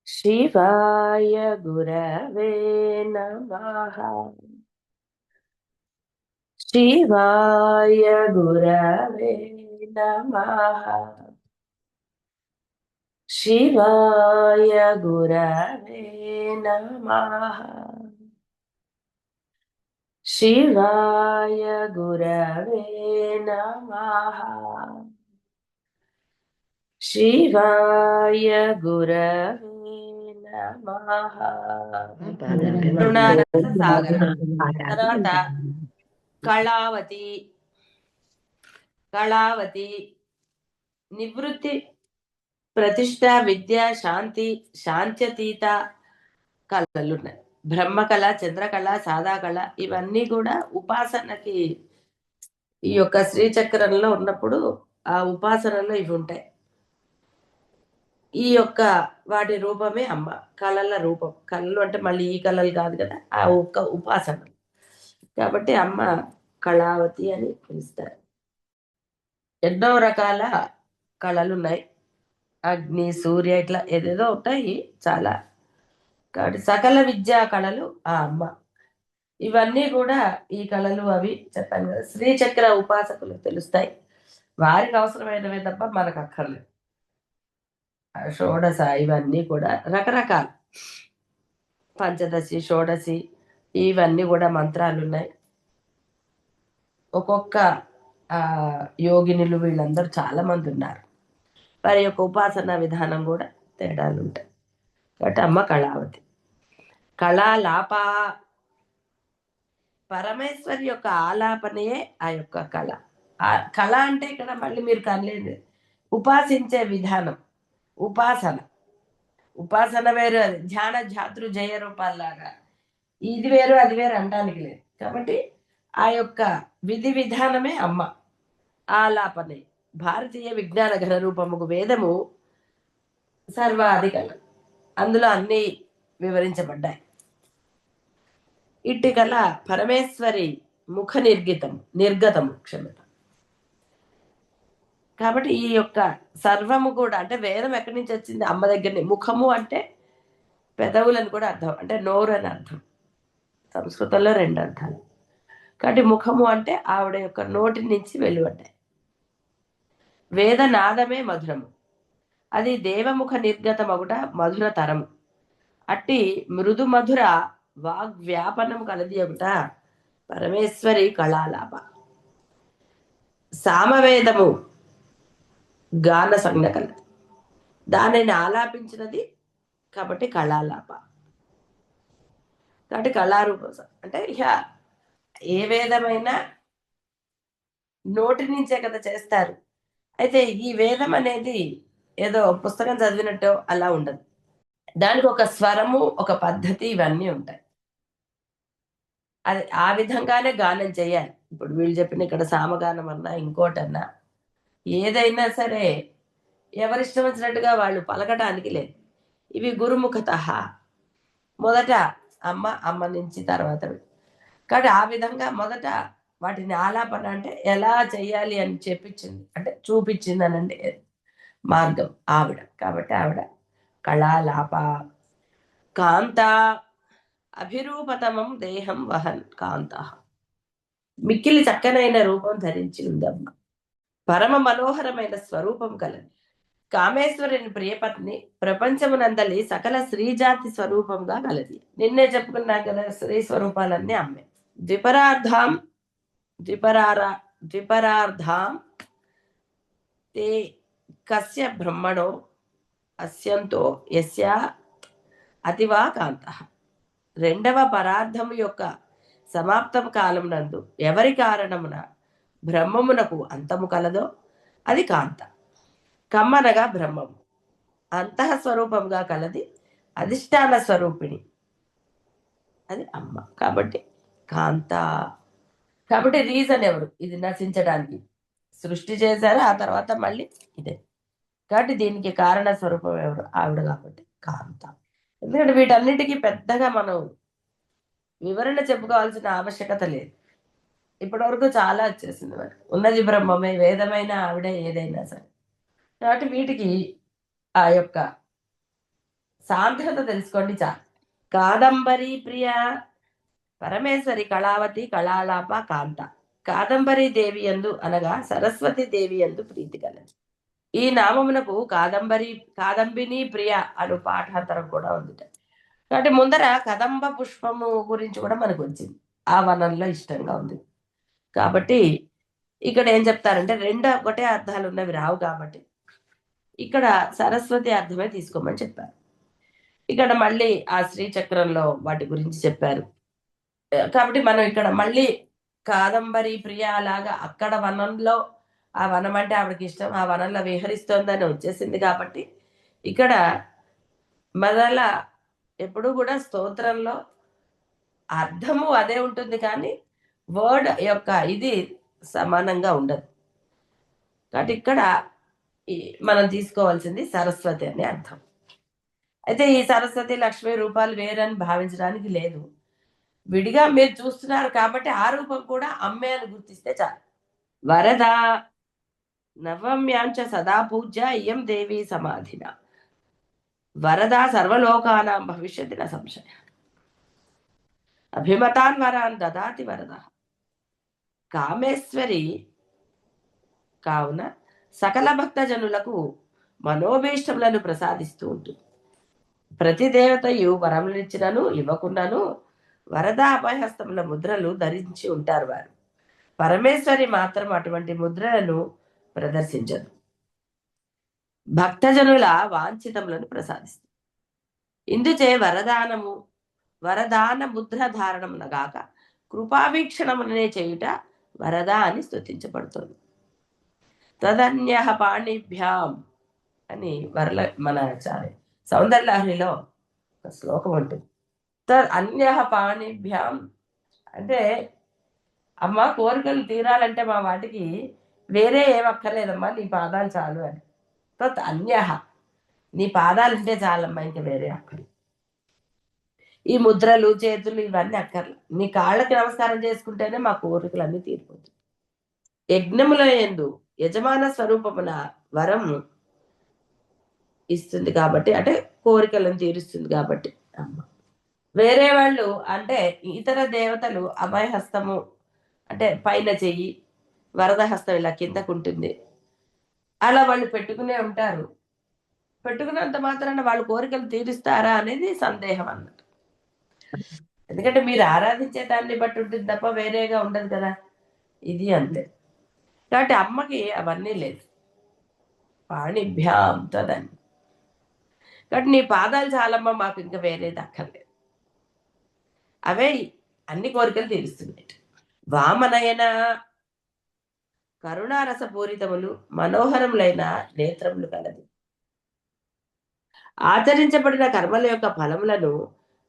शिवाय गुरवे नमः। शिवाय गुरवे नमः। शिवाय गुरवे नमः। शिवाय गुरवे नमः। शिवाय गुरवे नमः। కరుణారస సాగరం. తర్వాత కళావతి. కళావతి నివృత్తి, ప్రతిష్ట, విద్య, శాంతి, శాంత్యతీత కళలున్నాయి. బ్రహ్మకళ, చంద్రకళ, సాదా కళ ఇవన్నీ కూడా ఉపాసనకి ఈ యొక్క శ్రీచక్రంలో ఉన్నప్పుడు ఆ ఉపాసనలో ఇవి ఉంటాయి. ఈ యొక్క వాటి రూపమే అమ్మ. కళల రూపం. కళలు అంటే మళ్ళీ ఈ కళలు కాదు కదా, ఆ ఒక్క ఉపాసన. కాబట్టి అమ్మ కళావతి అని పిలుస్తారు. ఎన్నో రకాల కళలు ఉన్నాయి. అగ్ని, సూర్య, ఇట్లా ఏదేదో ఉంటాయి చాలా. కాబట్టి సకల విద్యా కళలు ఆ అమ్మ. ఇవన్నీ కూడా ఈ కళలు అవి చెప్పాను కదా, శ్రీచక్ర ఉపాసకులు తెలుస్తాయి. వారికి అవసరమైనవే తప్ప మనకు అక్కర్లేదు. షోడశ ఇవన్నీ కూడా రకరకాల పంచదశి, షోడశి ఇవన్నీ కూడా మంత్రాలు ఉన్నాయి. ఒక్కొక్క యోగినులు వీళ్ళందరూ చాలా మంది ఉన్నారు. వారి యొక్క ఉపాసన విధానం కూడా తేడాలు ఉంటాయి. కాబట్టి అమ్మ కళావతి. కళాలాప, పరమేశ్వరి యొక్క ఆలాపనయే ఆ యొక్క కళ. ఆ కళ అంటే ఇక్కడ మళ్ళీ మీరు కనలేదు, ఉపాసించే విధానం. ఉపాసన ఉపాసన వేరు, అది ధ్యాన ధాతృ జయ రూపాల్లాగా ఇది వేరు అది వేరు అనడానికి లేదు. కాబట్టి ఆ యొక్క విధి విధానమే అమ్మ. ఆలాపనే భారతీయ విజ్ఞాన ఘన రూపముకు వేదము సర్వాధికం. అందులో అన్నీ వివరించబడ్డాయి. ఇట్టి కల పరమేశ్వరి ముఖ నిర్గతము క్షమత. కాబట్టి ఈ యొక్క సర్వము కూడా అంటే వేదం ఎక్కడి నుంచి వచ్చింది? అమ్మ దగ్గరనే. ముఖము అంటే పెదవులని కూడా అర్థం, అంటే నోరు అని అర్థం. సంస్కృతంలో రెండు అర్థాలు. కాబట్టి ముఖము అంటే ఆవిడ యొక్క నోటి నుంచి వెలువడ్డాయి. వేదనాదమే మధురము, అది దేవముఖ నిర్గతమగుట మధురతరము. అట్టి మృదు మధుర వాగ్వ్యాపనం కలది ఒకట పరమేశ్వరి కళాలాప. సామవేదము గాన సంజ్ఞ కలది, దానిని ఆలాపించినది కాబట్టి కళాలాప. కాబట్టి కళారూపం అంటే ఇక ఏ వేదమైనా నోటి నుంచే కదా చేస్తారు. అయితే ఈ వేదం అనేది ఏదో పుస్తకం చదివినట్టు అలా ఉండదు. దానికి ఒక స్వరము, ఒక పద్ధతి ఇవన్నీ ఉంటాయి. అది ఆ విధంగానే గానం చేయాలి. ఇప్పుడు వీళ్ళు చెప్పిన ఇక్కడ సామగానం అన్నా ఇంకోటన్నా ఏదైనా సరే ఎవరిష్టం వచ్చినట్టుగా వాళ్ళు పలకటానికి లేదు. ఇవి గురుముఖత. మొదట అమ్మ నుంచి తర్వాత. కాబట్టి ఆ విధంగా మొదట వాటిని ఆలాపన అంటే ఎలా చేయాలి అని చెప్పించింది, అంటే చూపించింది అనండి మార్గం ఆవిడ. కాబట్టి ఆవిడ కళాలాప. కాంత అభిరూపతమం దేహం వహన్ కాంత. మిక్కిలి చక్కనైన రూపం ధరించి ఉందమ్మ. పరమ మనోహరమైన స్వరూపం కలది. కామేశ్వరుని ప్రియపత్ని, ప్రపంచమునందలి సకల స్త్రీజాతి స్వరూపంగా కలది. నిన్నే చెప్పుకున్నా కదా, స్త్రీ స్వరూపాలన్నీ అమ్మే. ద్విపరార్థాం ద్విపరార్థాం తే కస్య బ్రహ్మణో అస్యంతో యస్య అతివా కాంత. రెండవ పరార్థము యొక్క సమాప్తం కాలం నందు ఎవరి కారణమున బ్రహ్మమునకు అంతము కలదో అది కాంత. కమ్మనగా బ్రహ్మము అంతఃస్వరూపంగా కలది, అధిష్టాన స్వరూపిణి అది అమ్మ. కాబట్టి కాంత. కాబట్టి రీజన్ ఎవరు ఇది నశించడానికి? సృష్టి చేశారు, ఆ తర్వాత మళ్ళీ ఇదే. కాబట్టి దీనికి కారణ స్వరూపం ఎవరు? ఆవిడ. కాబట్టి కాంత. ఎందుకంటే వీటన్నిటికీ పెద్దగా మనం వివరణ చెప్పుకోవాల్సిన ఆవశ్యకత లేదు. ఇప్పటి వరకు చాలా వచ్చేసింది. మరి ఉన్నది బ్రహ్మమే, వేదమైన ఆవిడే, ఏదైనా సరే. కాబట్టి వీటికి ఆ యొక్క సాంద్రత తెలుసుకోండి చాలు. కాదంబరి ప్రియ పరమేశ్వరి కళావతి కళాలాప కాంత. కాదంబరి దేవి యందు అనగా సరస్వతి దేవి యందు ప్రీతి కలదు. ఈ నామమునకు కాదంబిని ప్రియ అను పాఠాంతరం కూడా ఉంది. కాబట్టి ముందర కదంబ పుష్పము గురించి కూడా మనకు వచ్చింది. ఆ వనంలో ఇష్టంగా ఉంది కాబట్టి ఇక్కడ ఏం చెప్తారంటే ఒకటే అర్థాలు ఉన్నవి రావు కాబట్టి ఇక్కడ సరస్వతి అర్థమే తీసుకోమని చెప్పారు. ఇక్కడ మళ్ళీ ఆ శ్రీచక్రంలో వాటి గురించి చెప్పారు. కాబట్టి మనం ఇక్కడ మళ్ళీ కాదంబరి ప్రియ లాగా అక్కడ వనంలో ఆ వనం అంటే ఆవిడకి ఇష్టం, ఆ వనంలో విహరిస్తోందని వచ్చేసింది కాబట్టి ఇక్కడ మరలా ఎప్పుడు కూడా స్తోత్రంలో అర్థము అదే ఉంటుంది కానీ వర్డ్ యొక్క ఇది సమానంగా ఉండదు. కాబట్టి ఇక్కడ మనం తీసుకోవాల్సింది సరస్వతి అనే అర్థం. అయితే ఈ సరస్వతి లక్ష్మి రూపాలు వేరని భావించడానికి లేదు. విడిగా మీరు చూస్తున్నారు కాబట్టి ఆ రూపం కూడా అమ్మే అని గుర్తిస్తే చాలు. వరద నవమ్యాంచ సదా పూజ్య ఇయం దేవి సమాధిన వరద సర్వలోకానాం భవిష్యతి న సంశయ అభిమతాన్ వరాన్ దదాతి వరద. కామేశ్వరి కావున సకల భక్తజనులకు మనోభీష్టములను ప్రసాదిస్తూ ఉంటుంది. ప్రతి దేవతయు వరములిచ్చినను ఇవ్వకుండాను వరద అభయహస్తముల ముద్రలు ధరించి ఉంటారు వారు. పరమేశ్వరి మాత్రం అటువంటి ముద్రలను ప్రదర్శించదు. భక్తజనుల వాంఛితములను ప్రసాదిస్తుంది. ఇందుచే వరదాన ముద్ర ధారణమునగాక కృపావీక్షణమునే చేయుట వరద అని స్తుతించబడుతుంది. తదన్య పాణిభ్యాం అని మన సౌందర్యలహరిలో ఒక శ్లోకం ఉంటుంది. అన్య పాణిభ్యాం అంటే అమ్మ కోరికలు తీరాలంటే మా వాటికి వేరే ఏమక్కర్లేదమ్మా, నీ పాదాలు చాలు అని. అన్య నీ పాదాలు ఉంటే చాలమ్మా, ఇంకా వేరే అక్కర్లేదు. ఈ ముద్రలు చేతులు ఇవన్నీ అక్కర్లే, నీ కాళ్ళకి నమస్కారం చేసుకుంటేనే మా కోరికలు అన్నీ తీరిపోతుంది. యజ్ఞముల యందు యజమాన స్వరూపమున వరం ఇస్తుంది కాబట్టి, అంటే కోరికలను తీరుస్తుంది కాబట్టి అమ్మ. వేరే వాళ్ళు అంటే ఇతర దేవతలు అభయహస్తము అంటే పైన చెయ్యి, వరద హస్తం ఇలా కిందకు ఉంటుంది, అలా వాళ్ళు పెట్టుకునే ఉంటారు. పెట్టుకున్నంత మాత్రాన వాళ్ళు కోరికలు తీరుస్తారా అనేది సందేహం అన్నట్టు. ఎందుకంటే మీరు ఆరాధించే దాన్ని బట్టి ఉంటుంది తప్ప వేరేగా ఉండదు కదా, ఇది అంతే. కాబట్టి అమ్మకి అవన్నీ లేదు. పాణిభ్యాం తదని. కాబట్టి నీ పాదాలు చాలమ్మ, మాకు ఇంకా వేరేది అక్కర్లేదు. అవే అన్ని కోరికలు తీరుస్తున్నాయి. వామనయన కరుణారసపూరితములు మనోహరములైన నేత్రములు కలది. ఆచరించబడిన కర్మల యొక్క ఫలములను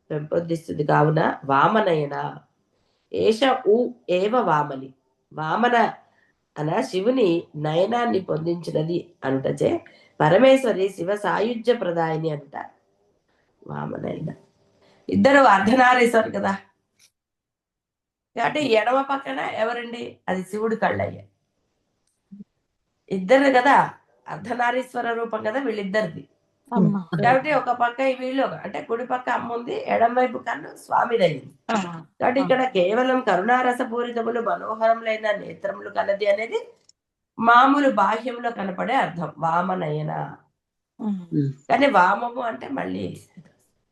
పెంపొందిస్తుంది. కావున వామనయన ఏష ఉ ఏవ వామని. వామన అన శివుని నయనాన్ని పొందించినది అనుటచే పరమేశ్వరి శివ సాయుధ్య ప్రదాయిని అంటారు. వామనయన ఇద్దరు అర్ధనారీశ్వరు కదా, కాబట్టి ఎడమ పక్కన ఎవరండి, అది శివుడి కళ్ళయ్య. ఇద్దరు కదా, అర్ధనారీశ్వర రూపం కదా వీళ్ళిద్దరిది. కాబట్టి ఒక పక్క వీళ్ళు అంటే కుడి పక్క అమ్మ ఉంది, ఎడం వైపు కన్ను స్వామిదైంది. కాబట్టి ఇక్కడ కేవలం కరుణారసపూరితములు మనోహరములైన నేత్రములు కలది అనేది మామూలు బాహ్యంలో కనపడే అర్థం వామనయన. కానీ వామము అంటే మళ్ళీ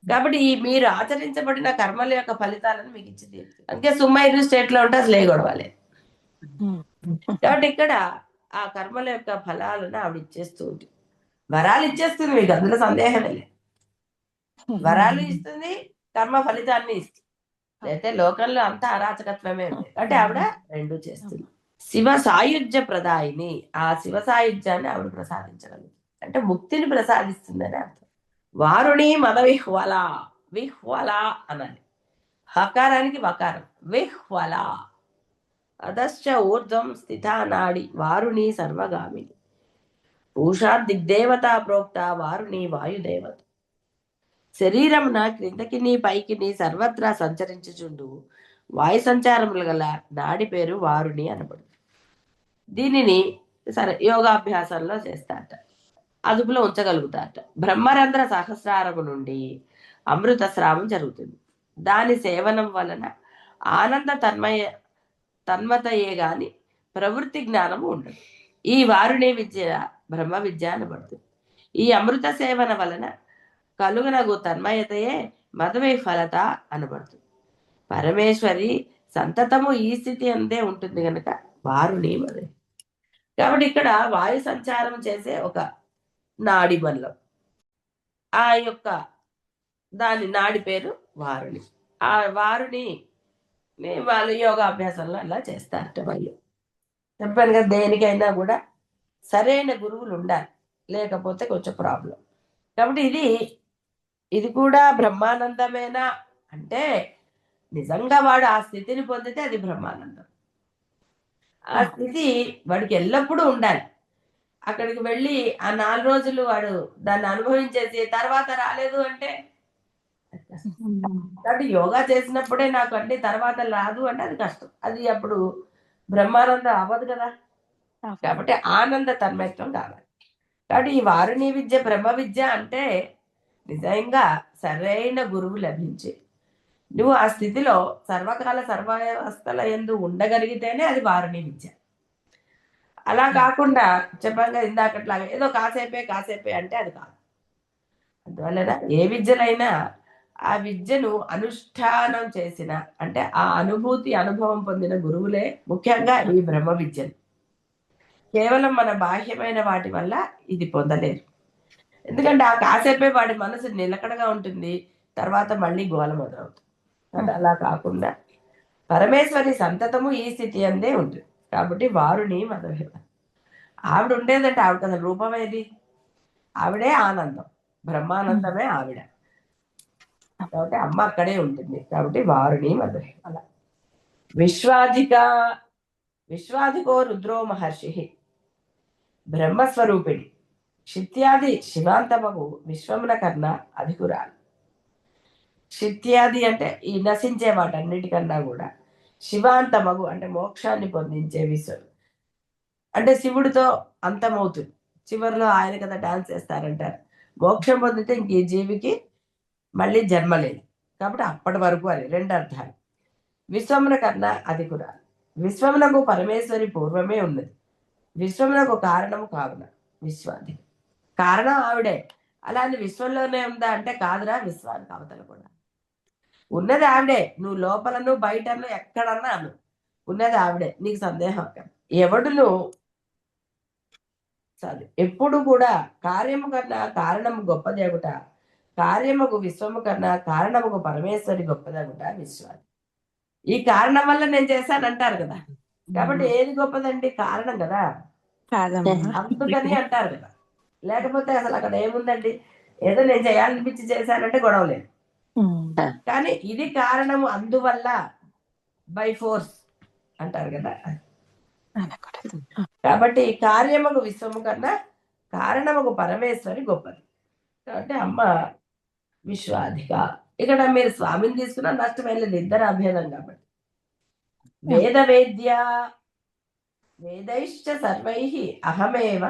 కాబట్టి మీరు ఆచరించబడిన కర్మల యొక్క ఫలితాలను మీకు ఇచ్చింది. అందుకే సుమ్మైరు స్టేట్ లో ఉంటే అసలు గొడవలే. కాబట్టి ఇక్కడ ఆ కర్మల యొక్క ఫలాలను ఆవిడ ఇచ్చేస్తూ ఉంటుంది. వరాలు ఇచ్చేస్తుంది, మీకు అందులో సందేహమే లేదు. వరాలు ఇస్తుంది, కర్మ ఫలితాన్ని ఇస్తుంది. అయితే లోకంలో అంతా అరాచకత్వమే ఉంది. అంటే ఆవిడ రెండు చేస్తుంది. శివ సాయుధ్య ప్రదాయిని. ఆ శివ సాయుధ్యాన్ని ఆవిడ ప్రసాదించగలదు, అంటే ముక్తిని ప్రసాదిస్తుందని అర్థం. వారుణి మద విహ్వల అనాలి. హకారానికి వకారం విహ్వల. అదశ్చ ఊర్ధ్వం స్థితా నాడి వారుణి సర్వగామిని. పూషా దిగ్దేవత ప్రోక్త వారుణి వాయుదేవత. శరీరమున క్రిందకి నీ పైకి నీ సర్వత్రా సంచరించుచుండు వాయు సంచారములు గల నాడి పేరు వారుణి అనబడు. దీనిని సరే యోగాభ్యాసంలో చేస్తారట. అదుపులో ఉంచగలుగుతారట. బ్రహ్మరంధ్ర సహస్రారము నుండి అమృత స్రావం జరుగుతుంది. దాని సేవనం వలన ఆనంద తన్మతయే గాని ప్రవృత్తి జ్ఞానము ఉండదు. ఈ వారుని విద్య బ్రహ్మ విద్య అనబడుతుంది. ఈ అమృత సేవన వలన కలుగునగు తన్మయతయే మధువై ఫలత అనబడుతుంది. పరమేశ్వరి సంతతము ఈ స్థితి అందే ఉంటుంది కనుక వారుని మధువై. కాబట్టి ఇక్కడ వాయు సంచారం చేసే ఒక నాడి బంధం, ఆ యొక్క దాని నాడి పేరు వారుని. ఆ వారుని వాళ్ళు యోగాభ్యాసంలో అలా చేస్తారట. వాళ్ళు చెప్పాను కదా, దేనికైనా కూడా సరైన గురువులు ఉండాలి, లేకపోతే కొంచెం ప్రాబ్లం. కాబట్టి ఇది కూడా బ్రహ్మానందమేనా అంటే, నిజంగా వాడు ఆ స్థితిని పొందితే అది బ్రహ్మానందం. ఆ స్థితి వాడికి ఎల్లప్పుడూ ఉండాలి. అక్కడికి వెళ్ళి ఆ 4 రోజులు వాడు దాన్ని అనుభవించేసి తర్వాత రాలేదు అంటే, కాబట్టి యోగా చేసినప్పుడే నాకు అంటే తర్వాత రాదు అంటే అది కష్టం. అది అప్పుడు బ్రహ్మానందం అవ్వదు కదా. కాబట్టి ఆనంద తన్మయత్వం కావాలి. కాబట్టి ఈ వారుని విద్య బ్రహ్మ విద్య అంటే నిజంగా సరైన గురువు లభించి నువ్వు ఆ స్థితిలో సర్వకాల సర్వావస్థల యందు ఉండగలిగితేనే అది వారుని విద్య. అలా కాకుండా చెప్పంగా ఇందాకట్లాగా ఏదో కాసేపే అంటే అది కాదు. అందువలన ఏ విద్యలైనా ఆ విద్యను అనుష్ఠానం చేసిన అంటే ఆ అనుభవం పొందిన గురువులే ముఖ్యంగా ఈ బ్రహ్మ విద్యను. కేవలం మన బాహ్యమైన వాటి వల్ల ఇది పొందలేరు. ఎందుకంటే ఆ కాసేపే వాడి మనసు నిలకడగా ఉంటుంది, తర్వాత మళ్ళీ గోల మొదలవుతుంది. అంటే అలా కాకుండా పరమేశ్వరి సంతతము ఈ స్థితి అందే ఉంటుంది. కాబట్టి వారుని మధుహేవ. ఆవిడ ఉండేదంటే ఆవిడ కదా రూపం ఏది, ఆవిడే ఆనందం, బ్రహ్మానందమే ఆవిడ. కాబట్టి అమ్మ అక్కడే ఉంటుంది. కాబట్టి వారుని మధుహేవ. అలా విశ్వాధికో రుద్రో మహర్షి బ్రహ్మస్వరూపిణి శిత్యాది శివాంతమగు విశ్వమున కన్నా అధికురాలు. శిత్యాది అంటే ఈ నశించే వాటన్నిటికన్నా కూడా శివాంతమగు అంటే మోక్షాన్ని పొందించే విశ్వం అంటే శివుడితో అంతమవుతుంది. చివరిలో ఆయన కదా డాన్స్ చేస్తారంటారు. మోక్షం పొందితే ఇంక ఈ జీవికి మళ్ళీ జన్మ లేదు. కాబట్టి అప్పటి వరకు అని 2 అర్థాలు. విశ్వమున కన్నా అధికురాలు. విశ్వమునకు పరమేశ్వరి పూర్వమే ఉన్నది. విశ్వమునకు కారణము కావున విశ్వాది. కారణం ఆవిడే. అలా అని విశ్వంలోనే ఉందా అంటే కాదురా, విశ్వానికి అవతల కూడా ఉన్నది ఆవిడే. నువ్వు లోపలను బయటను ఎక్కడన్నా అను, ఉన్నది ఆవిడే. నీకు సందేహం అక్కడ. ఎవడును ఎప్పుడు కూడా కార్యము కన్నా కారణము గొప్పదేగుట, కార్యముకు విశ్వము కన్నా కారణముకు పరమేశ్వరి గొప్పదేగుట విశ్వాది. ఈ కారణం వల్ల నేను చేశానంటారు కదా. కాబట్టి ఏది గొప్పదండి? కారణం కదా. అందుకని అంటారు కదా. లేకపోతే అసలు అక్కడ ఏముందండి? ఏదో నేను చేయాలనిపించి చేశానంటే గొడవ లేదు. కానీ ఇది కారణము, అందువల్ల బై ఫోర్స్ అంటారు కదా. కాబట్టి కార్యముకు విశ్వము కన్నా కారణముకు పరమేశ్వరి గొప్పది. కాబట్టి అమ్మ విశ్వాధిక. ఇక్కడ మీరు స్వామిని తీసుకున్నా నష్టం ఏం లేదు, ఇద్దరు అభేదం. కాబట్టి వేద వేద్య వేదైశ్చ సర్వై అహమేవ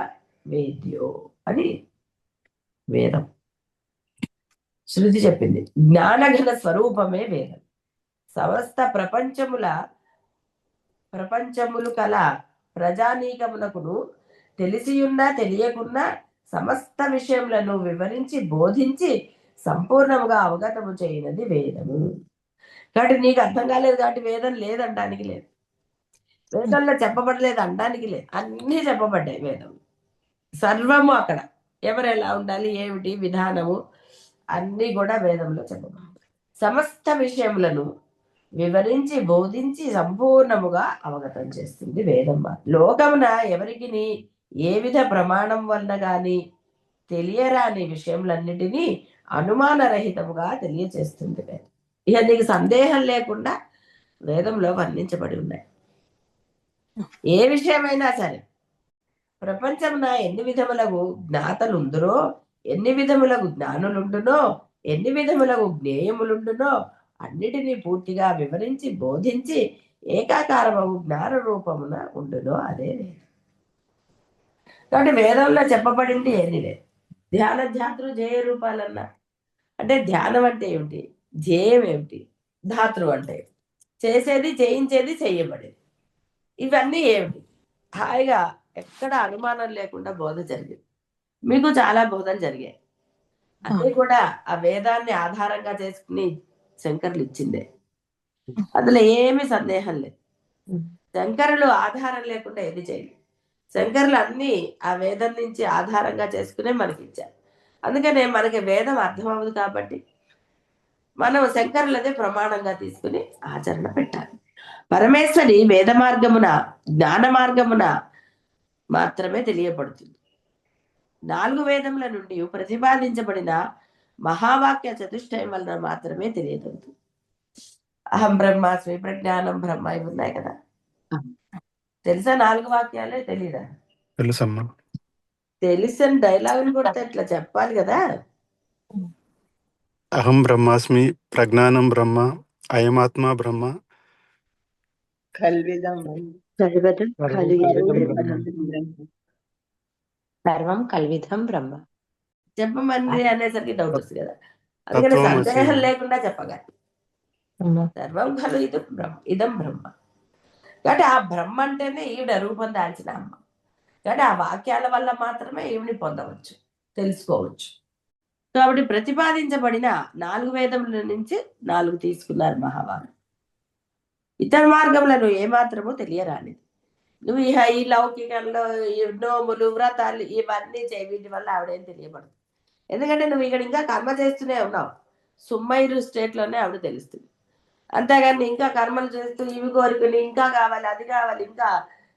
వేద్యో అని వేదం శృతి చెప్పింది. జ్ఞానఘన స్వరూపమే వేదం. సమస్త ప్రపంచములు కల ప్రజానీకమునకును తెలిసియున్నా తెలియకున్నా సమస్త విషయములను వివరించి బోధించి సంపూర్ణముగా అవగతము చేయనది వేదము. కాబట్టి నీకు అర్థం కాలేదు కాబట్టి వేదం లేదనడానికి లేదు, వేదంలో చెప్పబడలేదు అనడానికి లేదు. అన్నీ చెప్పబడ్డాయి వేదం. సర్వము అక్కడ ఎవరు ఎలా ఉండాలి, ఏమిటి విధానము అన్నీ కూడా వేదంలో చెప్పబడ్డాయి. సమస్త విషయములను వివరించి బోధించి సంపూర్ణముగా అవగతం చేస్తుంది వేదం. లోకమున ఎవరికి ఏ విధ ప్రమాణం వలన గాని తెలియరాని విషయములన్నిటినీ అనుమానరహితముగా తెలియచేస్తుంది వేదం. ఇక నీకు సందేహం లేకుండా వేదంలో వర్ణించబడి ఉన్నాయి. ఏ విషయమైనా సరే ప్రపంచమున ఎన్ని విధములకు జ్ఞాతలుందురో, ఎన్ని విధములకు జ్ఞానులుండునో, ఎన్ని విధములకు జ్ఞేయములుండునో అన్నిటినీ పూర్తిగా వివరించి బోధించి ఏకాకారము జ్ఞాన రూపమున ఉండునో అదే వేదం. కాబట్టి వేదంలో చెప్పబడింది ఏది లేదు. ధ్యాన ధ్యాతృ జయ రూపాలన్నా అంటే ధ్యానం అంటే ఏమిటి, ధ్యేయం ఏమిటి, ధాతృ అంటే చేసేది, చేయించేది, చేయబడేది. ఇవన్నీ ఏమిటి? హాయిగా ఎక్కడ అనుమానం లేకుండా బోధ జరిగింది. మీకు చాలా బోధలు జరిగాయి. అది కూడా ఆ వేదాన్ని ఆధారంగా చేసుకుని శంకరులు ఇచ్చిందే, అందులో ఏమీ సందేహం లేదు. శంకరులు ఆధారం లేకుండా ఏది చేయలేదు. శంకరులు అన్ని ఆ వేదం నుంచి ఆధారంగా చేసుకునే మనకి ఇచ్చారు. అందుకనే మనకి వేదం అర్థం అవ్వదు కాబట్టి మనం శంకరులదే ప్రమాణంగా తీసుకుని ఆచరణ పెట్టాలి. పరమేశ్వరి వేద మార్గమున, జ్ఞాన మార్గమున మాత్రమే తెలియబడుతుంది. 4 వేదముల నుండి ప్రతిపాదించబడిన మహావాక్య చతుష్టయం వలన మాత్రమే తెలియగలుగుతుంది. అహం బ్రహ్మాస్మి, ప్రజ్ఞానం బ్రహ్మ, ఇవి ఉన్నాయి కదా. తెలుసా 4 వాక్యాలే? తెలీదా? తెలుసమ్మా. తెలిసిన డైలాగులు కూడా ఇట్లా చెప్పాలి కదా. అహం బ్రహ్మాస్మి, ప్రజ్ఞానం బ్రహ్మ, అయమాత్మ బ్రహ్మ, సర్వం కల్విదం బ్రహ్మ. చెప్పమంది అనేసరికి డౌట్ వస్తుంది కదా. అందుకని సందేహం లేకుండా చెప్పగా సర్వం ఖలు ఇదం బ్రహ్మ, ఇదం బ్రహ్మ. కాబట్టి ఆ బ్రహ్మ అంటేనే ఈవిడ రూపం దాల్చిన అమ్మ. కాబట్టి ఆ వాక్యాల వల్ల మాత్రమే ఈవిని పొందవచ్చు, తెలుసుకోవచ్చు. కాబట్టి ప్రతిపాదించబడిన 4 వేదముల నుంచి 4 తీసుకున్నారు మహావారు. ఇతర మార్గములను ఏమాత్రమూ తెలియరాలేదు. నువ్వు ఈ లౌకికంలో ఈ నోములు, వ్రతాలు ఇవన్నీ వీటి వల్ల ఆవిడేం తెలియబడదు. ఎందుకంటే నువ్వు ఇక్కడ ఇంకా కర్మ చేస్తూనే ఉన్నావు. సుమ్మైరు స్టేట్లోనే ఆవిడ తెలుస్తుంది. అంతేగాని ఇంకా కర్మలు చేస్తూ ఇవి కోరుకుని ఇంకా కావాలి, అది కావాలి, ఇంకా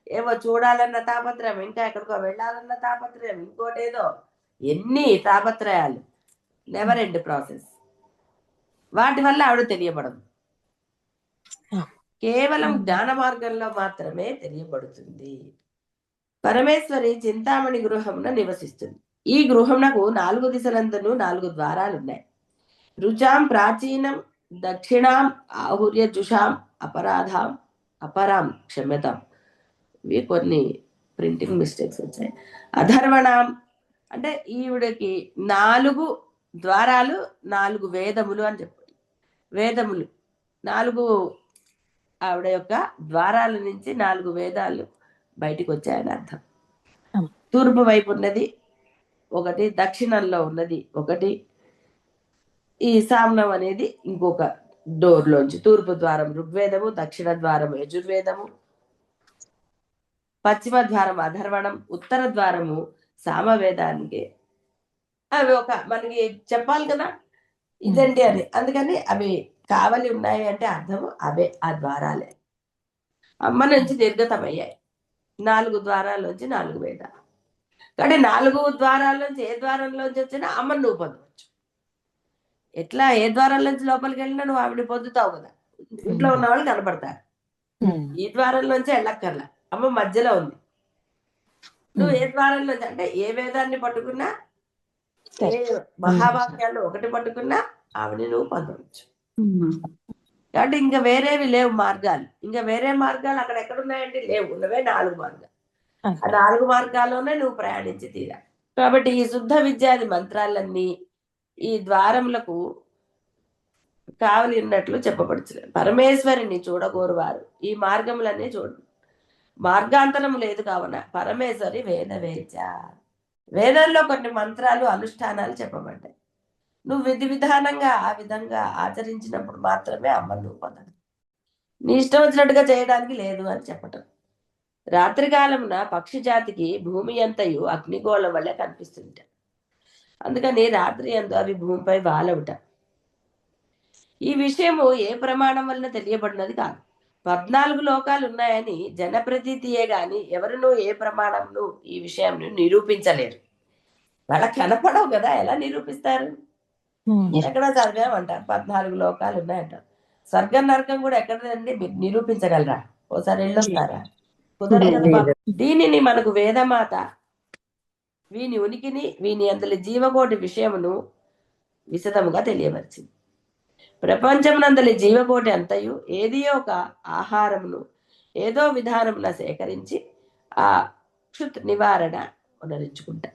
ఏవో చూడాలన్న తాపత్రయం, ఇంకా ఎక్కడికో వెళ్ళాలన్న తాపత్రయం, ఇంకోటేదో, ఎన్ని తాపత్రయాలు, నెవర్ ఎండ్ ప్రాసెస్. వాటి వల్ల ఆవిడ తెలియబడదు. కేవలం జ్ఞాన మార్గంలో మాత్రమే తెలియబడుతుంది. పరమేశ్వరి చింతామణి గృహమున నివసిస్తుంది. ఈ గృహమునకు 4 దిశలందును 4 ద్వారాలున్నాయి. రుచాం ప్రాచీనం, దక్షిణాం ఆహుర్య జుషాం, అపరాం క్షమ్యతాం. ఇవి కొన్ని ప్రింటింగ్ మిస్టేక్స్ వచ్చాయి. అధర్వణాం అంటే ఈవిడకి 4 ద్వారాలు, 4 వేదములు అని చెప్పారు. వేదములు 4 ఆవిడ యొక్క ద్వారాల నుంచి 4 వేదాలు బయటికి వచ్చాయని అర్థం. తూర్పు వైపు ఉన్నది ఒకటి, దక్షిణంలో ఉన్నది ఒకటి, ఈ సామ్నం అనేది ఇంకొక డోర్లోంచి. తూర్పు ద్వారం ఋగ్వేదము, దక్షిణ ద్వారం యజుర్వేదము, పశ్చిమ ద్వారం అధర్వణం, ఉత్తర ద్వారము సామవేదానికి. అవి ఒక మనకి చెప్పాలి కదా ఇదండి అని. అందుకని అవి కావలి ఉన్నాయి అంటే అర్థము అవే ఆ ద్వారాలే. అమ్మ నుంచి నిర్గతమయ్యాయి 4 ద్వారాల్లోంచి 4 వేదాలు. కాబట్టి 4 ద్వారాల్లోంచి ఏ ద్వారంలోంచి వచ్చినా అమ్మను నువ్వు పొందవచ్చు. ఎట్లా ఏ ద్వారాల్లోంచి లోపలికి వెళ్ళినా నువ్వు ఆవిడ పొందుతావు కదా. ఇంట్లో ఉన్న వాళ్ళు కనపడతారు. ఈ ద్వారంలోంచి వెళ్ళక్కర్లా, అమ్మ మధ్యలో ఉంది. నువ్వు ఏ ద్వారంలోంచి అంటే ఏ వేదాన్ని పట్టుకున్నా, ఏ మహావాక్యాలు ఒకటి పట్టుకున్నా ఆవిడ నువ్వు పొందవచ్చు. కాబట్టి ఇంకా వేరేవి లేవు మార్గాలు. ఇంకా వేరే మార్గాలు అక్కడ ఎక్కడున్నాయండి? లేవు. ఉన్నవే 4 మార్గాలు. ఆ 4 మార్గాల్లోనే నువ్వు ప్రయాణించి తీరా. కాబట్టి ఈ శుద్ధ విద్యాది మంత్రాలన్నీ ఈ ద్వారములకు కావలి ఉన్నట్లు చెప్పబడుతుంది. పరమేశ్వరిని చూడగోరువారు ఈ మార్గములన్నీ చూడు. మార్గాంతరం లేదు కావున పరమేశ్వరి వేదవేచ. వేదంలో కొన్ని మంత్రాలు, అనుష్ఠానాలు చెప్పబడ్డాయి. నువ్వు విధి విధానంగా ఆ విధంగా ఆచరించినప్పుడు మాత్రమే అమ్మను నువ్వు పొందడం. నీ ఇష్టం వచ్చినట్టుగా చేయడానికి లేదు అని చెప్పటం. రాత్రికాలమున పక్షి జాతికి భూమి అంతయు అగ్నిగోళం వల్లే కనిపిస్తుంట. అందుకని రాత్రి అందు అవి భూమిపై వాలవుట. ఈ విషయము ఏ ప్రమాణం వలన తెలియబడినది కాదు. 14 లోకాలు ఉన్నాయని జనప్రతీతియే గాని ఎవరునూ ఏ ప్రమాణంను ఈ విషయం నిరూపించలేరు. వాళ్ళకి కనపడవు కదా, ఎలా నిరూపిస్తారు? ఎక్కడ చదివామంటారు 14 లోకాలు ఉన్నాయంటారు. స్వర్గం నరకం కూడా ఎక్కడండి మీరు నిరూపించగలరా? ఓసారి వెళ్ళొస్తారా? కుదరదు. దీనిని మనకు వేదమాత వీని ఉనికిని, వీని అందులో జీవకోటి విషయమును విశదముగా తెలియవచ్చింది. ప్రపంచమునందలి జీవకోటి అంతయు ఏదియో ఒక ఆహారమును ఏదో విధానమున సేకరించి ఆ క్షుత్ నివారణ ఉనరించుకుంటా.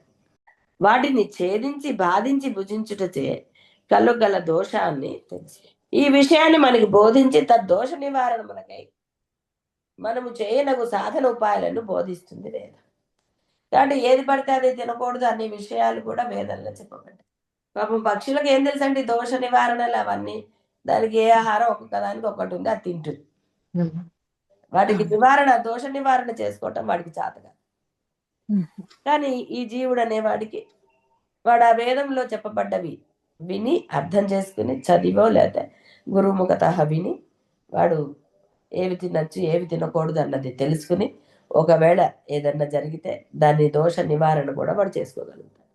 వాటిని ఛేదించి బాధించి భుజించుటచే కలుగల దోషాన్ని తెలుసు. ఈ విషయాన్ని మనకి బోధించి తద్దోష నివారణమునకై మనము చేయనగు సాధన ఉపాయాలను బోధిస్తుంది వేదం. కాబట్టి ఏది పడితే అది తినకూడదు అనే విషయాలు కూడా వేదంలో చెప్పబడ్డాయి. పాపం పక్షులకు ఏం తెలుసండి దోష నివారణలు అవన్నీ. దానికి ఏ ఆహారం ఒక్కొక్క దానికి ఒకటి ఉంది, అది తింటుంది. వాటికి నివారణ, దోష నివారణ చేసుకోవటం వాడికి చేతగా. కానీ ఈ జీవుడు అనేవాడికి వాడు ఆ వేదంలో చెప్పబడ్డవి విని అర్థం చేసుకుని చదివో లేదా గురుముఖత విని వాడు ఏవి తినచ్చు ఏవి తినకూడదు అన్నది తెలుసుకుని ఒకవేళ ఏదన్నా జరిగితే దాని దోష నివారణ కూడా వాడు చేసుకోగలుగుతాడు.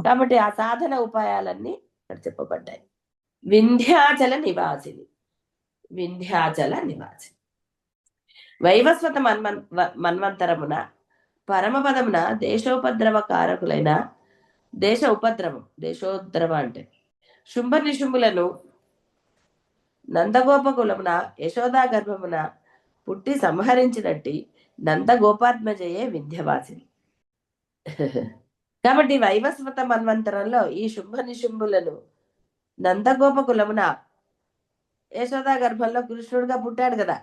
కాబట్టి ఆ సాధన ఉపాయాలన్నీ ఇక్కడ చెప్పబడ్డాయి. వింధ్యాచల నివాసిని, వింధ్యాచల నివాసిని వైవస్వత మన్వంతరమున పరమపదమున దేశోపద్రవ కారకులైన దేశోద్రవ అంటే శుంభ నిశుంభులను నందగోపకులమున యశోదా గర్భమున పుట్టి సంహరించినట్టి నందగోపాత్మజయే వింధ్యవాసిని. కాబట్టి వైవస్వత మన్వంతరంలో ఈ శుంభ నిశుంభులను నందగోపకులమున యశోదా గర్భంలో కృష్ణుడిగా పుట్టాడు కదా,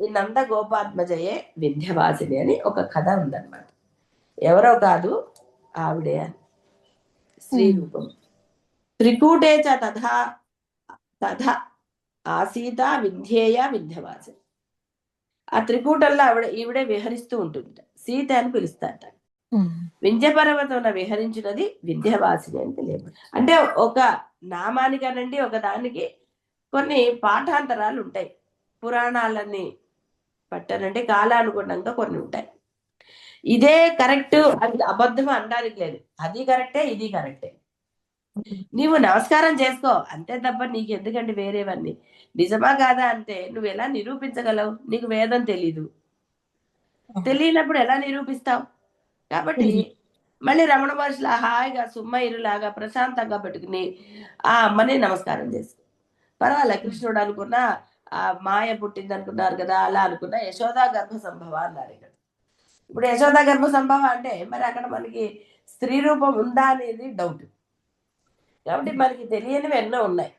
ఈ నందగోపాత్మజయే వింధ్యవాసిని అని ఒక కథ ఉందన్నమాట. ఎవరో కాదు, ఆవిడే అని స్త్రీ రూపం. త్రికూటే చ తథా ఆసీత వింధ్యేయ వింధ్యవాసిని. ఆ త్రికూటంలో ఈవిడే విహరిస్తూ ఉంటుంది. సీత అని పిలుస్తాట. వింధ్య పర్వతం విహరించినది వింధ్యవాసిని అని తెలియదు. అంటే ఒక నామానికనండి ఒక దానికి కొన్ని పాఠాంతరాలు ఉంటాయి. పురాణాలన్నీ పట్టనండి కాలానుగుణంగా కొన్ని ఉంటాయి. ఇదే కరెక్ట్ అది అబద్ధం అనడానికి లేదు. అది కరెక్టే, ఇది కరెక్టే. నీవు నమస్కారం చేసుకో అంతే తప్ప నీకు ఎందుకంటే వేరేవన్నీ. నిజమా కాదా అంటే నువ్వు ఎలా నిరూపించగలవు? నీకు వేదం తెలీదు. తెలియనప్పుడు ఎలా నిరూపిస్తావు? కాబట్టి మళ్ళీ రమణ మహర్షిలా హాయిగా సుమ్మయిరులాగా ప్రశాంతంగా పెట్టుకుని ఆ అమ్మని నమస్కారం చేసుకో. పర్వాలే, కృష్ణుడు అనుకున్నా ఆ మాయ పుట్టింది అనుకున్నారు కదా, అలా అనుకున్నా యశోదా గర్భ సంభవ అన్నారు ఇక్కడ. ఇప్పుడు యశోదా గర్భ సంభవ అంటే మరి అక్కడ మనకి స్త్రీ రూపం ఉందా అనేది డౌట్. కాబట్టి మనకి తెలియనివి ఎన్నో ఉన్నాయి.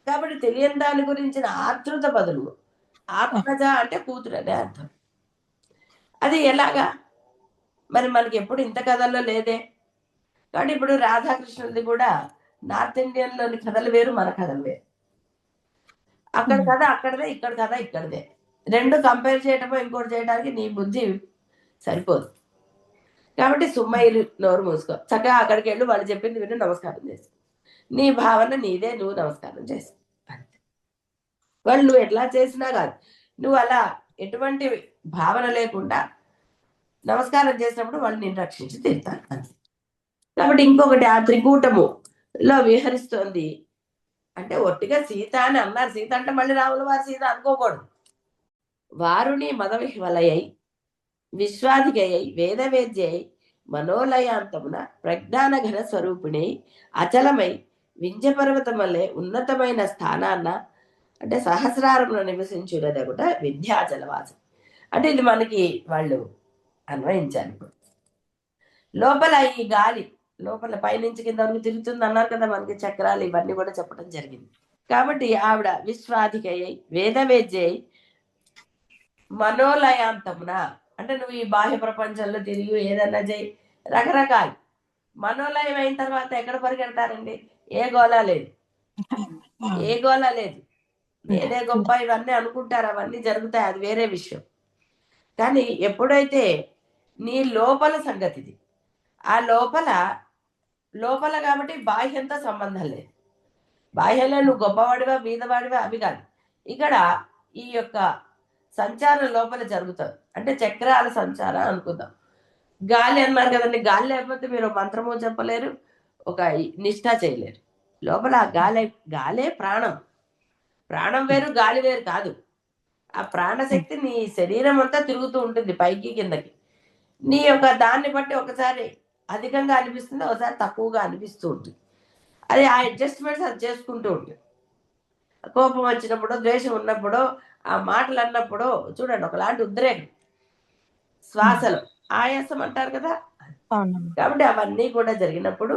కాబట్టి తెలియని దాని గురించిన ఆతృత బదులు ఆత్మజ అంటే కూతురు అనే అర్థం. అది ఎలాగా మరి మనకి ఎప్పుడు ఇంత కథల్లో లేదే. కాబట్టి ఇప్పుడు రాధాకృష్ణుడిది కూడా నార్త్ ఇండియన్లోని కథలు వేరు, మన కథలు వేరు. అక్కడ కథ అక్కడదే, ఇక్కడ కథ ఇక్కడదే. రెండు కంపేర్ చేయటమో ఇంకోటి చేయడానికి నీ బుద్ధి సరిపోదు. కాబట్టి సుమ్మయ్య నోరు మూసుకో, చక్కగా అక్కడికి వెళ్ళు, వాళ్ళు చెప్పింది విని నమస్కారం చేసుకో. నీ భావన నీదే, నువ్వు నమస్కారం చేసుకో అంతే. వాళ్ళు నువ్వు ఎట్లా చేసినా కాదు, నువ్వు అలా ఎటువంటి భావన లేకుండా నమస్కారం చేసినప్పుడు వాళ్ళు నేను రక్షించి తీరుతాను అంతే. కాబట్టి ఇంకొకటి ఆ త్రికూటములో విహరిస్తోంది అంటే ఒట్టిగా సీత అని అన్నారు. సీత అంటే మళ్ళీ రాముల వారి సీత అనుకోకూడదు. వారుని మదవిహ్వలయ్యి విశ్వాధికయ్యి వేదవేద్యై మనోలయాంతమున ప్రజ్ఞాన ఘన స్వరూపిణి అచలమై వింధ్యపర్వతం వల్లే ఉన్నతమైన స్థానాన్న అంటే సహస్రారంలో నివసించున్నది కూడా వింధ్యాచలవాసం. అంటే ఇది మనకి వాళ్ళు అన్వయించాలి. లోపల ఈ గాలి లోపల పైనుంచి కింద వరకు తిరుగుతుంది అన్నారు కదా, మనకి చక్రాలు ఇవన్నీ కూడా చెప్పడం జరిగింది. కాబట్టి ఆవిడ విశ్వాధికయ్యి వేదవేద్యై మనోలయాంతమున అంటే నువ్వు ఈ బాహ్య ప్రపంచంలో తిరిగి ఏదన్నా చేయి, రకరకాలు మనోలయం అయిన తర్వాత ఎక్కడ పరిగెడతారండి? ఏ గోళ లేదు, ఏ గోళ లేదు. నేనే గొప్ప ఇవన్నీ అనుకుంటారు, అవన్నీ జరుగుతాయి, అది వేరే విషయం. కానీ ఎప్పుడైతే నీ లోపల సంగతిది, ఆ లోపల కాబట్టి బాహ్యంతో సంబంధం లేదు. బాహ్యంలో నువ్వు గొప్పవాడివా బీదవాడివా అవి కాదు. ఇక్కడ ఈ యొక్క సంచారం లోపల జరుగుతుంది. అంటే చక్రాల సంచారం అనుకుందాం. గాలి అన్నారు కదండి, గాలి లేకపోతే మీరు మంత్రము చెప్పలేరు, ఒక నిష్ఠ చేయలేరు. లోపల ఆ గాలే ప్రాణం. ప్రాణం వేరు, గాలి వేరు కాదు. ఆ ప్రాణశక్తి నీ శరీరం అంతా తిరుగుతూ ఉంటుంది పైకి కిందకి. నీ యొక్క దాన్ని బట్టి ఒకసారి అధికంగా అనిపిస్తుంది, ఒకసారి తక్కువగా అనిపిస్తూ ఉంటుంది. అది ఆ అడ్జస్ట్మెంట్స్ అది చేసుకుంటూ ఉంటుంది. కోపం వచ్చినప్పుడు, ద్వేషం ఉన్నప్పుడు, ఆ మాటలు అన్నప్పుడు చూడండి ఒకలాంటి ఉద్రేకం. శ్వాసలో ఆయాసం అంటారు కదా, అవునమ్మా. కాబట్టి అవన్నీ కూడా జరిగినప్పుడు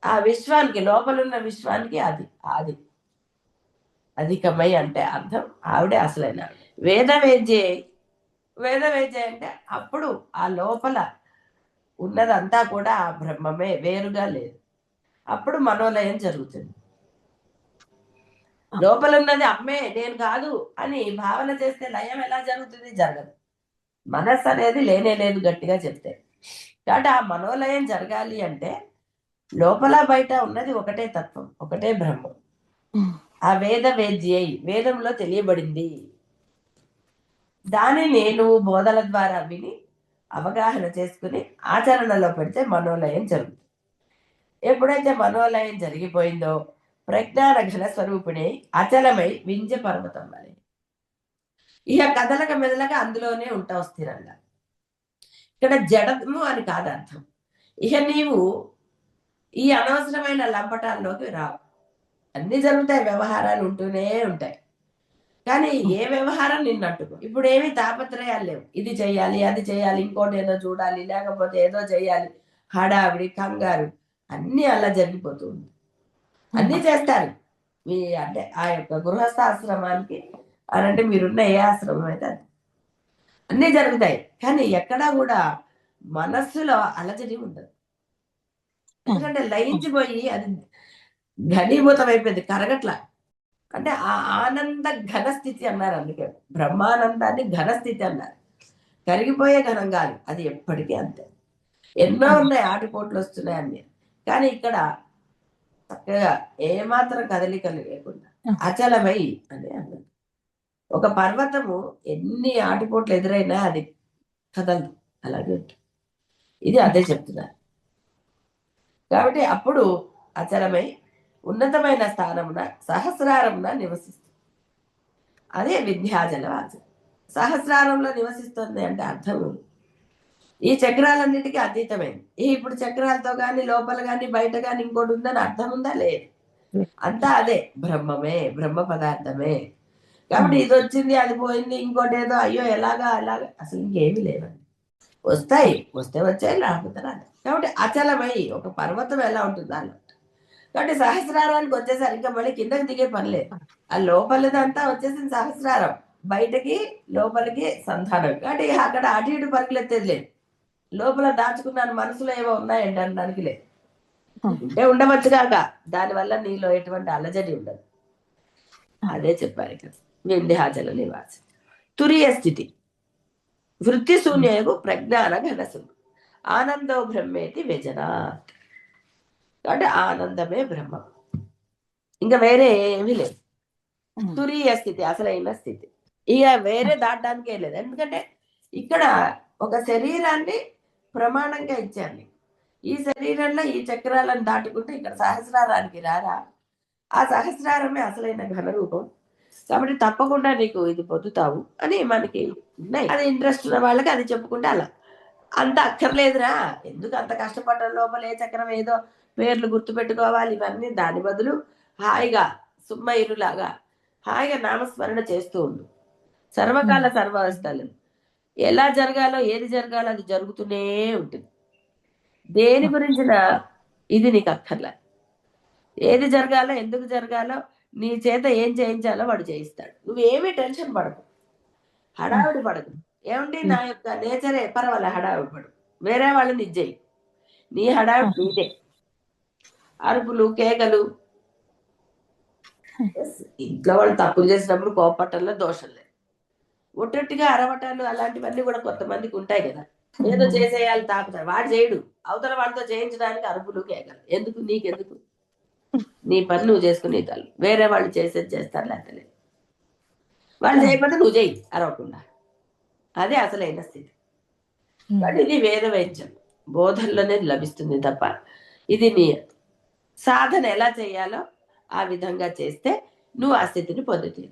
ఆ విశ్వానికి, లోపలున్న విశ్వానికి అది ఆది, అధికమై అంటే అర్థం ఆవిడే అసలైన ఆవిడ. వేద వేద్య అంటే అప్పుడు ఆ లోపల ఉన్నదంతా కూడా ఆ బ్రహ్మమే, వేరుగా లేదు. అప్పుడు మనోలయం జరుగుతుంది. లోపల ఉన్నది అమ్మే, నేను కాదు అని భావన చేస్తే లయం ఎలా జరుగుతుంది? జరగదు. మనస్సు అనేది లేనే లేదు గట్టిగా చెప్తే. కాబట్టి ఆ మనోలయం జరగాలి అంటే లోపల బయట ఉన్నది ఒకటే తత్వం, ఒకటే బ్రహ్మం. ఆ వేద్యై, వేదంలో తెలియబడింది. దానిని నువ్వు బోధల ద్వారా విని అవగాహన చేసుకుని ఆచరణలో పెడితే మనోలయం జరుగుతుంది. ఎప్పుడైతే మనోలయం జరిగిపోయిందో ప్రజ్ఞాన ఘన స్వరూపిణి అచలమై వింజ పర్వతం వలె ఇక కదలక మెదలక అందులోనే ఉంటావు స్థిరంగా. ఇక్కడ జడము అని కాదు అర్థం. ఇక నీవు ఈ అనవసరమైన లంపటాల్లోకి రావు. అన్ని జరుగుతాయి, వ్యవహారాలు ఉంటూనే ఉంటాయి. కానీ ఏ వ్యవహారం నిన్నట్టుకో. ఇప్పుడు ఏమి తాపత్రయాలు లేవు. ఇది చెయ్యాలి, అది చేయాలి, ఇంకోటి ఏదో చూడాలి, లేకపోతే ఏదో చెయ్యాలి, హడావిడి, కంగారు, అన్ని అలా జరిగిపోతుంది. అన్ని చేస్తారు. మీ అంటే ఆ యొక్క గృహస్థాశ్రమానికి అనంటే మీరున్న ఏ ఆశ్రమం అయితే అది అన్నీ జరుగుతాయి. కానీ ఎక్కడా కూడా మనస్సులో అలజడి ఉండదు. ఎందుకంటే లయించిపోయి అది ఘనీభూతం అయిపోయింది, కరగట్ల. అంటే ఆ ఆనంద ఘనస్థితి అన్నారు. అందుకే బ్రహ్మానందాన్ని ఘనస్థితి అన్నారు. కరిగిపోయే ఘనం కాదు, అది ఎప్పటికీ అంతే. ఎన్నో ఉన్నాయి, ఆటిపోట్లు వస్తున్నాయి అన్ని. కానీ ఇక్కడ చక్కగా ఏమాత్రం కదలికలు లేకుండా అచలమై అని అన్నది. ఒక పర్వతము ఎన్ని ఆటిపోట్లు ఎదురైనా అది కదలదు, అలాగే ఉంటుంది. ఇది అదే చెప్తున్నారు. కాబట్టి అప్పుడు అచలమై ఉన్నతమైన స్థానమున సహస్రారమున నివసిస్తుంది. అదే వింధ్యాచల వాచం. సహస్రారంలో నివసిస్తుంది అంటే అర్థం ఈ చక్రాలన్నిటికీ అతీతమైంది. ఇప్పుడు చక్రాలతో కానీ లోపల కానీ బయట కానీ ఇంకోటి ఉందని అర్థం ఉందా? లేదు. అంతా అదే బ్రహ్మమే, బ్రహ్మ పదార్థమే. కాబట్టి ఇది వచ్చింది, అది పోయింది, ఇంకోటి ఏదో అయ్యో ఎలాగా అలాగా అసలు ఇంకేమీ లేవండి. వస్తాయి, వస్తే వచ్చాయి, లేకపోతే రాదు. కాబట్టి అచలమై ఒక పర్వతం ఎలా ఉంటుంది అలా. కాబట్టి సహస్రారానికి వచ్చేసరికి ఇంకా మళ్ళీ కిందకి దిగే పని లేదు. ఆ లోపలిదంతా వచ్చేసింది సహస్రారం, బయటకి లోపలికి సంధానం. కాబట్టి అక్కడ అటు ఇటు పరుగులెత్తేది లేదు. లోపల దాచుకున్నాను మనసులో ఏవో ఉన్నాయండి అనడానికి లేదు. ఉంటే ఉండవచ్చు కాక, దానివల్ల నీలో ఎటువంటి అలజడి ఉండదు. అదే చెప్పారు ఇక్కడ. వింధ్యాచల నివాస తురియ స్థితి వృత్తి శూన్యకు ప్రజ్ఞాన ఘనసు ఆనందో బ్రహ్మేతి వ్యజనాత్. కాబట్టి ఆనందమే బ్రహ్మం, ఇంకా వేరే ఏమీ లేదు. తురీయ స్థితి, అసలైన స్థితి. ఇక వేరే దాటడానికే లేదు. ఎందుకంటే ఇక్కడ ఒక శరీరాన్ని ప్రమాణంగా ఇచ్చాను. ఈ శరీరంలో ఈ చక్రాలను దాటుకుంటే ఇక్కడ సహస్రారానికి రారా. ఆ సహస్రారమే అసలైన ఘన రూపం. కాబట్టి తప్పకుండా నీకు ఇది పొందుతావు అని మనకి ఉన్నాయి. అది ఇంట్రెస్ట్ ఉన్న వాళ్ళకి అది చెప్పుకుంటే అలా. అంత అక్కర్లేదురా, ఎందుకు అంత కష్టపడడం, లోపల ఏ చక్రం ఏదో పేర్లు గుర్తు పెట్టుకోవాలి ఇవన్నీ. దాని బదులు హాయిగా సుమ్మయిరులాగా హాయిగా నామస్మరణ చేస్తూ ఉండు. సర్వకాల సర్వావస్థలు ఎలా జరగాలో, ఏది జరగాలో అది జరుగుతూనే ఉంటుంది. దేని గురించిన ఇది నీకు అక్కర్లే. ఏది జరగాలో, ఎందుకు జరగాలో, నీ చేత ఏం చేయించాలో వాడు చేయిస్తాడు. నువ్వేమీ టెన్షన్ పడకు, హడావిడి పడకు. ఏమంటే నా యొక్క నేచరే, పర్వాలే హడావిడి పడు, వేరే వాళ్ళని ఇచ్చేయి, నీ హడావిడి నీదే. అరుపులు, కేకలు, ఇంట్లో వాళ్ళు తప్పులు చేసినప్పుడు కోపట్టంలో దోషం లేదు. ఒట్టొట్టిగా అరవటాలు అలాంటివన్నీ కూడా కొంతమందికి ఉంటాయి కదా. ఏదో చేసేయాలి తాపుతారు, వాడు చేయడు, అవతల వాళ్ళతో చేయించడానికి అరుపులు, కేకలు ఎందుకు? నీకెందుకు? నీ పని నువ్వు చేసుకుని తల్లు, వేరే వాళ్ళు చేసేది చేస్తారు, లేకపోతే వాళ్ళు చేయకపోతే నువ్వు చేయి అరవకుండా. అదే అసలైన స్థితి. కానీ ఇది వేద వైద్యం, బోధనలోనే లభిస్తుంది తప్ప ఇది నీ సాధన ఎలా చేయాలో ఆ విధంగా చేస్తే నువ్వు ఆ స్థితిని పొందుతుంది.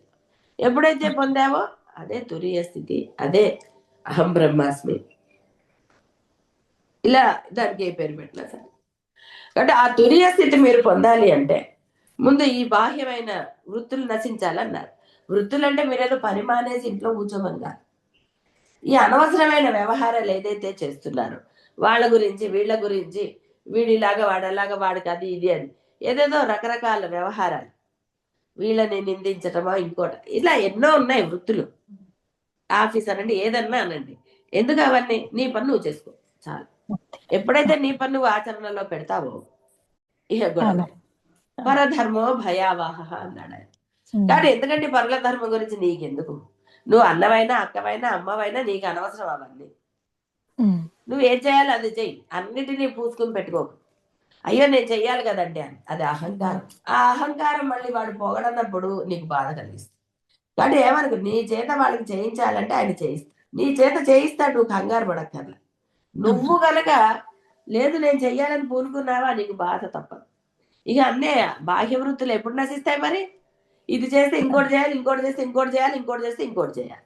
ఎప్పుడైతే పొందావో అదే తురీయ స్థితి, అదే అహం బ్రహ్మాస్మి. ఇలా దానికి ఏ పేరు పెట్టినా సరే. కాబట్టి ఆ తురీయ స్థితి మీరు పొందాలి అంటే ముందు ఈ బాహ్యమైన వృత్తులు నశించాలన్నారు. వృత్తులు అంటే మీరేదో పని మానేసి ఇంట్లో కూర్చోమని కాదు. ఈ అనవసరమైన వ్యవహారాలు ఏదైతే చేస్తున్నారో వాళ్ళ గురించి వీళ్ళ గురించి, వీడిలాగా వాడలాగా వాడికి అది ఇది అని ఏదేదో రకరకాల వ్యవహారాలు, వీళ్ళని నిందించటమా ఇంకోటి, ఇలా ఎన్నో ఉన్నాయి వృత్తులు. ఆఫీస్ అనండి, ఏదన్నా అనండి. ఎందుకు అవన్నీ? నీ పని నువ్వు చేసుకో చాలు. ఎప్పుడైతే నీ పని నువ్వు ఆచరణలో పెడతావో ఇక గొడవ. పరధర్మో భయావహ అన్నాడు ఆయన. కానీ ఎందుకంటే పరుల ధర్మం గురించి నీకెందుకు? నువ్వు అన్నవైనా అక్కవైనా అమ్మవైనా నీకు అనవసరం అవన్నీ. నువ్వు ఏం చేయాలి అది చెయ్యి, అన్నిటినీ పూసుకుని పెట్టుకోకు. అయ్యో నేను చెయ్యాలి కదండి అని, అది అహంకారం. ఆ అహంకారం మళ్ళీ వాడు పొగడన్నప్పుడు నీకు బాధ కలిగిస్తుంది. కానీ ఏమనుకో, నీ చేత వాళ్ళకి చేయించాలంటే ఆయన చేయిస్తాడు, నీ చేత చేయిస్తాడు, నువ్వు కంగారు పడక్కర్లా. నువ్వు గనక లేదు నేను చెయ్యాలని పూనుకున్నావా నీకు బాధ తప్పదు. ఇక అన్నే బాహ్య వృత్తులు ఎప్పుడు నశిస్తాయి మరి? ఇది చేస్తే ఇంకోటి చేయాలి, ఇంకోటి చేస్తే ఇంకోటి చేయాలి, ఇంకోటి చేస్తే ఇంకోటి చేయాలి.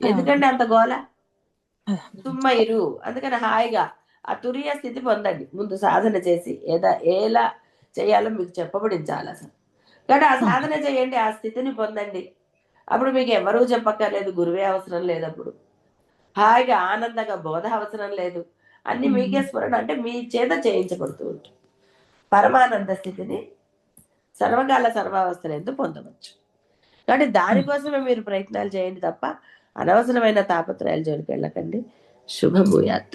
ఎందుకంటే అంత గోల? తుమ్మయిరు. అందుకని హాయిగా ఆ తురియ స్థితి పొందండి. ముందు సాధన చేసి ఎలా చేయాలో మీకు చెప్పబడించాలి అసలు. కానీ ఆ సాధన చేయండి, ఆ స్థితిని పొందండి. అప్పుడు మీకు ఎవరూ చెప్పక్కర్లేదు, గురువే అవసరం లేదు. అప్పుడు హాయిగా ఆనందంగా బోధ అవసరం లేదు, అన్ని మీకే స్మరణ, అంటే మీ చేత చేయించబడుతూ ఉంటుంది. పరమానంద స్థితిని సర్వకాల సర్వావస్థలందు పొందవచ్చు. కాబట్టి దానికోసమే మీరు ప్రయత్నాలు చేయండి తప్ప అనవసరమైన తాపత్రయాలు జోలికి వెళ్ళకండి. శుభభూయాత్.